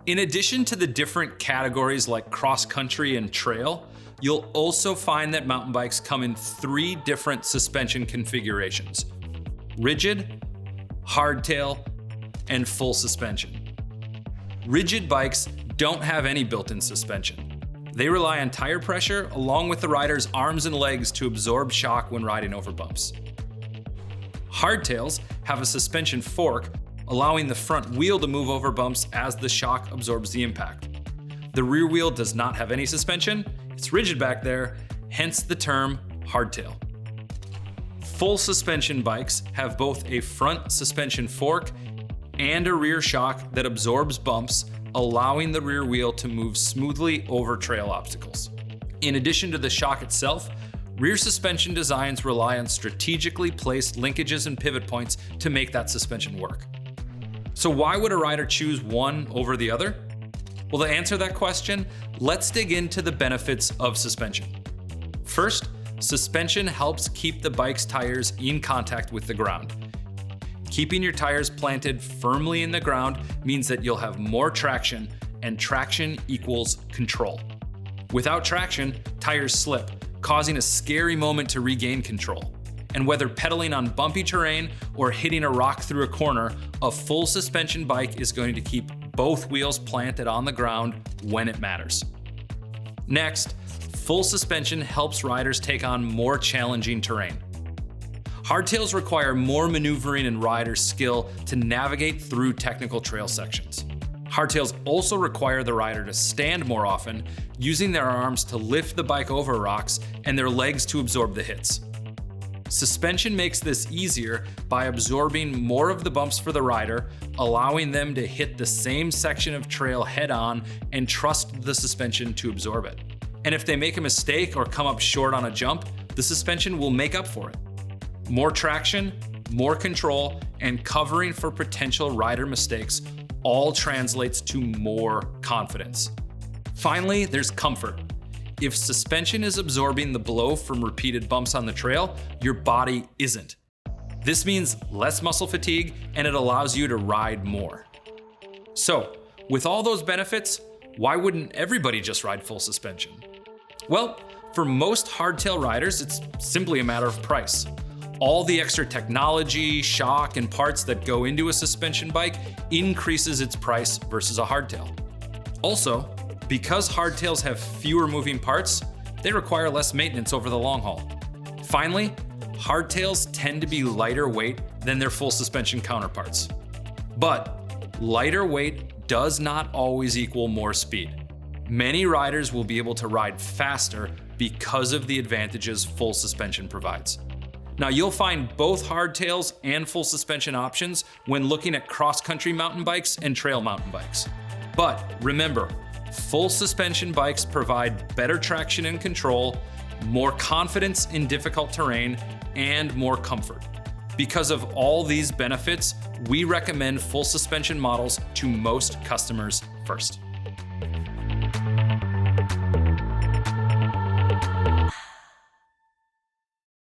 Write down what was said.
In addition to the different categories like cross-country and trail, you'll also find that mountain bikes come in 3 different suspension configurations: rigid, hardtail, and full suspension. Rigid bikes don't have any built-in suspension. They rely on tire pressure along with the rider's arms and legs to absorb shock when riding over bumps. Hardtails have a suspension fork, allowing the front wheel to move over bumps as the shock absorbs the impact. The rear wheel does not have any suspension, it's rigid back there, hence the term hardtail. Full suspension bikes have both a front suspension fork and a rear shock that absorbs bumps, allowing the rear wheel to move smoothly over trail obstacles. In addition to the shock itself, rear suspension designs rely on strategically placed linkages and pivot points to make that suspension work. So why would a rider choose one over the other? Well, to answer that question, let's dig into the benefits of suspension. First, suspension helps keep the bike's tires in contact with the ground. Keeping your tires planted firmly in the ground means that you'll have more traction, and traction equals control. Without traction, tires slip, causing a scary moment to regain control. And whether pedaling on bumpy terrain or hitting a rock through a corner, a full suspension bike is going to keep both wheels planted on the ground when it matters. Next, full suspension helps riders take on more challenging terrain. Hardtails require more maneuvering and rider skill to navigate through technical trail sections. Hardtails also require the rider to stand more often, using their arms to lift the bike over rocks and their legs to absorb the hits. Suspension makes this easier by absorbing more of the bumps for the rider, allowing them to hit the same section of trail head on and trust the suspension to absorb it. And if they make a mistake or come up short on a jump, the suspension will make up for it. More traction, more control, and covering for potential rider mistakes all translates to more confidence. Finally, there's comfort. If suspension is absorbing the blow from repeated bumps on the trail, your body isn't. This means less muscle fatigue, and it allows you to ride more. So, with all those benefits, why wouldn't everybody just ride full suspension? Well, for most hardtail riders, it's simply a matter of price. All the extra technology, shock, and parts that go into a suspension bike increases its price versus a hardtail. Also, because hardtails have fewer moving parts, they require less maintenance over the long haul. Finally, hardtails tend to be lighter weight than their full suspension counterparts. But lighter weight does not always equal more speed. Many riders will be able to ride faster because of the advantages full suspension provides. Now, you'll find both hardtails and full suspension options when looking at cross-country mountain bikes and trail mountain bikes. But remember, full suspension bikes provide better traction and control, more confidence in difficult terrain, and more comfort. Because of all these benefits, we recommend full suspension models to most customers first.